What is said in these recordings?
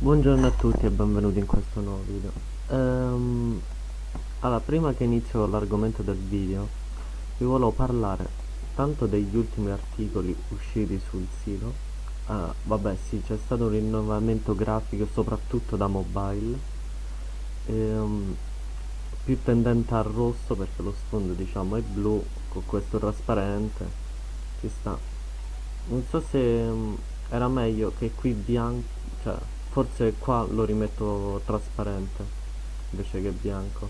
Buongiorno a tutti e benvenuti in questo nuovo video. Ehm, allora, prima che inizio con l'argomento del video, vi volevo parlare tanto degli ultimi articoli usciti sul sito. Vabbè, sì, c'è stato un rinnovamento grafico soprattutto da mobile, ehm, più tendente al rosso perché lo sfondo diciamo è blu con questo trasparente. Ci sta. Non so se era meglio che qui bianco, cioè forse qua lo rimetto trasparente invece che bianco.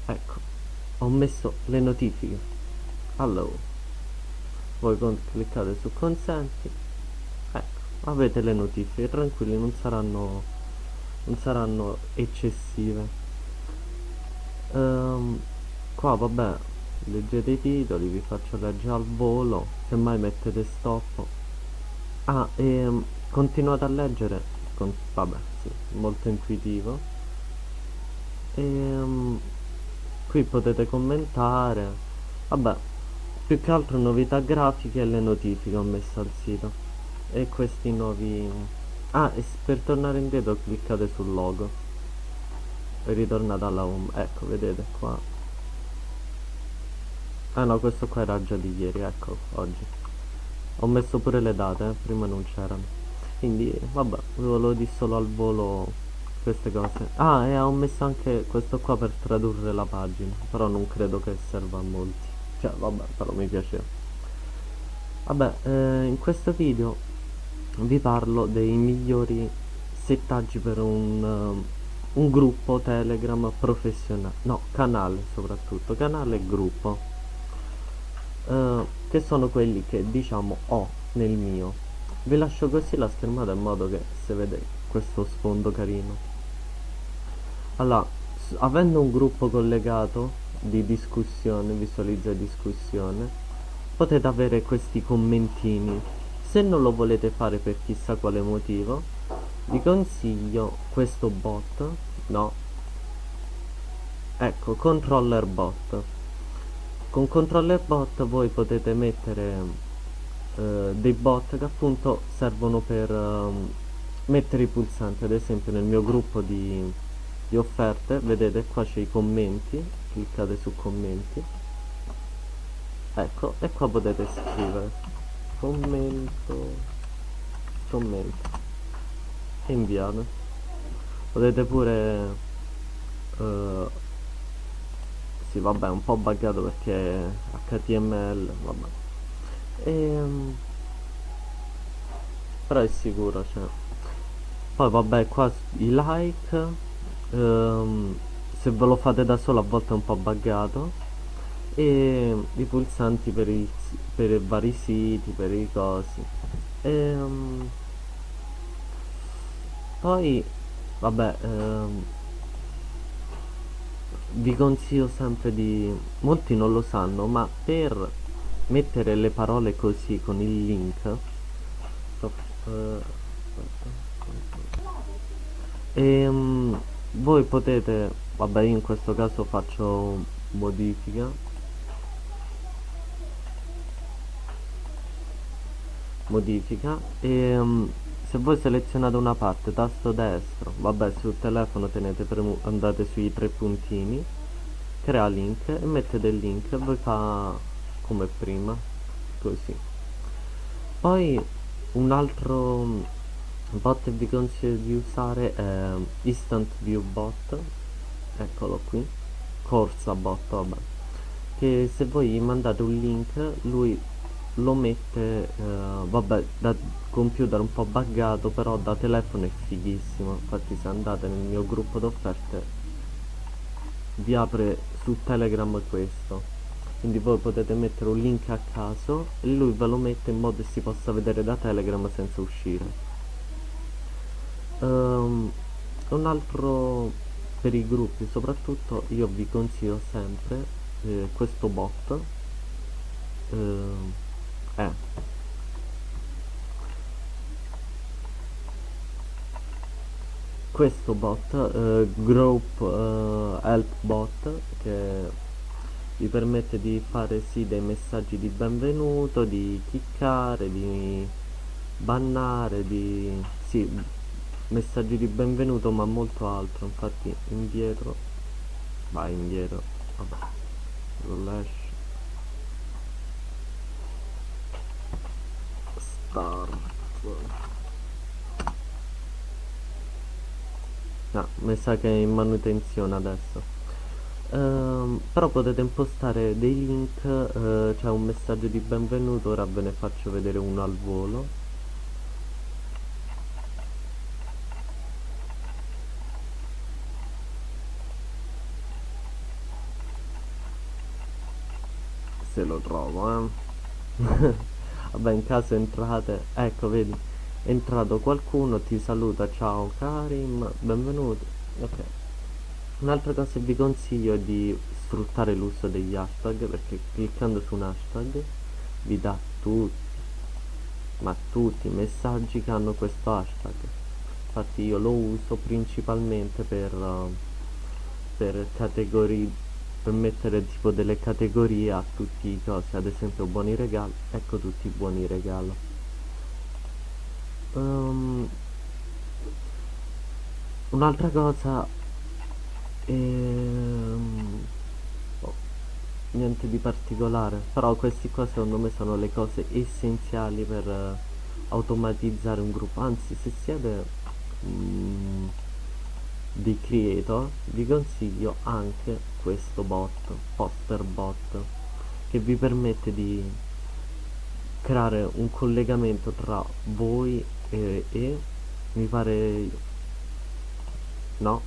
Ecco, ho messo le notifiche. Allora, voi cliccate su consenti, ecco, avete le notifiche, tranquilli, non saranno eccessive. Ehm, Qua vabbè, leggete i titoli, vi faccio leggere al volo, semmai mettete stop. Continuate a leggere, vabbè, sì, molto intuitivo. Ehm, Qui potete commentare, vabbè, più che altro novità grafiche e le notifiche ho messo al sito. E questi nuovi... per tornare indietro cliccate sul logo e ritornate alla home, ecco, vedete qua. Ah no, questo qua era già di ieri, ecco, oggi. Ho messo pure le date, prima non c'erano. Quindi, vabbè, vi volevo dire solo al volo queste cose. E ho messo anche questo qua per tradurre la pagina, però non credo che serva a molti. Cioè, vabbè, però mi piaceva. Vabbè, in questo video vi parlo dei migliori settaggi per un gruppo Telegram professionale. No, canale soprattutto, canale e gruppo. Che sono quelli che diciamo ho nel mio. Vi lascio così la schermata in modo che si vede questo sfondo carino. Allora, avendo un gruppo collegato di discussione, visualizza discussione, potete avere questi commentini. Se non lo volete fare per chissà quale motivo, vi consiglio questo bot, no, ecco, controller bot. Con controller bot voi potete mettere dei bot che appunto servono per mettere i pulsanti. Ad esempio nel mio gruppo di offerte, vedete qua c'è i commenti, cliccate su commenti, ecco, e qua potete scrivere commento, commento e inviate. Potete pure sì, vabbè, è un po' buggato perché è HTML, vabbè. Però è sicuro, cioè. Poi vabbè, qua i like, ehm, se ve lo fate da solo a volte è un po' buggato. E i pulsanti per i vari siti, per i cosi. Ehm, Poi, vabbè, vi consiglio sempre di... Molti non lo sanno, ma per mettere le parole così con il link... sto- voi potete... Vabbè, io in questo caso faccio modifica. Modifica. Se voi selezionate una parte, tasto destro, vabbè, sul telefono andate sui tre puntini, crea link e mettete il link e voi fa come prima, così. Poi un altro bot che vi consiglio di usare è Instant View Bot, eccolo qui, Corsa Bot, vabbè, che se voi gli mandate un link lui lo mette, vabbè, da computer un po' buggato, però da telefono è fighissimo. Infatti se andate nel mio gruppo d'offerte vi apre su Telegram questo, quindi voi potete mettere un link a caso e lui ve lo mette in modo che si possa vedere da Telegram senza uscire. Ehm, un altro per i gruppi soprattutto io vi consiglio sempre questo bot, ehm, è questo bot, Group Help Bot, che vi permette di fare sì dei messaggi di benvenuto, di cliccare, di bannare, di... sì, messaggi di benvenuto ma molto altro, infatti indietro, vai indietro, vabbè, slash start. No, mi sa che è in manutenzione adesso. Però potete impostare dei link, c'è un messaggio di benvenuto, ora ve ne faccio vedere uno al volo. Se lo trovo, Vabbè, in caso entrate, ecco, vedi, è entrato qualcuno, ti saluta, ciao Karim, benvenuto. Ok. Un'altra cosa che vi consiglio è di sfruttare l'uso degli hashtag, perché cliccando su un hashtag vi dà tutti, ma tutti i messaggi che hanno questo hashtag. Infatti io lo uso principalmente per categorie, per mettere tipo delle categorie a tutti i cosi, ad esempio buoni regali, ecco tutti i buoni regali. Ehm, Un'altra cosa, oh, niente di particolare, però questi qua secondo me sono le cose essenziali per automatizzare un gruppo. Anzi, se siete mm, dei creator, vi consiglio anche questo bot, poster bot, che vi permette di creare un collegamento tra voi e mi pare no,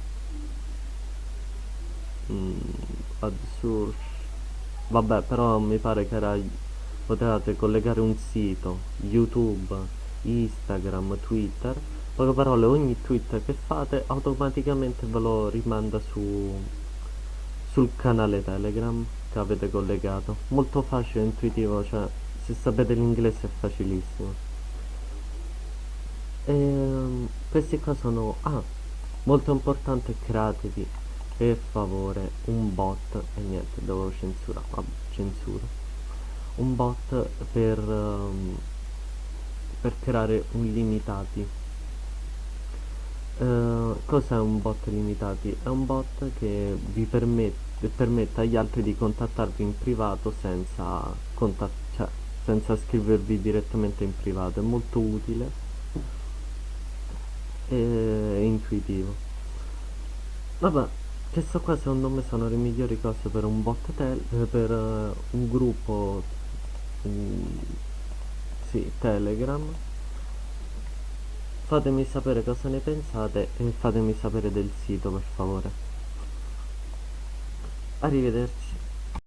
ad source, vabbè, però mi pare che era, potevate collegare un sito, YouTube, Instagram, Twitter, poche parole, ogni tweet che fate automaticamente ve lo rimanda sul canale Telegram che avete collegato. Molto facile e intuitivo, cioè se sapete l'inglese è facilissimo. Questi qua sono... Ah, molto importante, createvi per favore un bot e niente, devo censurare, vabbè, censuro. Un bot per creare un limitati. Cos'è un bot limitati? È un bot che vi permette agli altri di contattarvi in privato cioè, senza scrivervi direttamente in privato. È molto utile e intuitivo. Vabbè, questo qua secondo me sono le migliori cose per un per un gruppo, mm, sì, Telegram. Fatemi sapere cosa ne pensate e fatemi sapere del sito per favore. Arrivederci.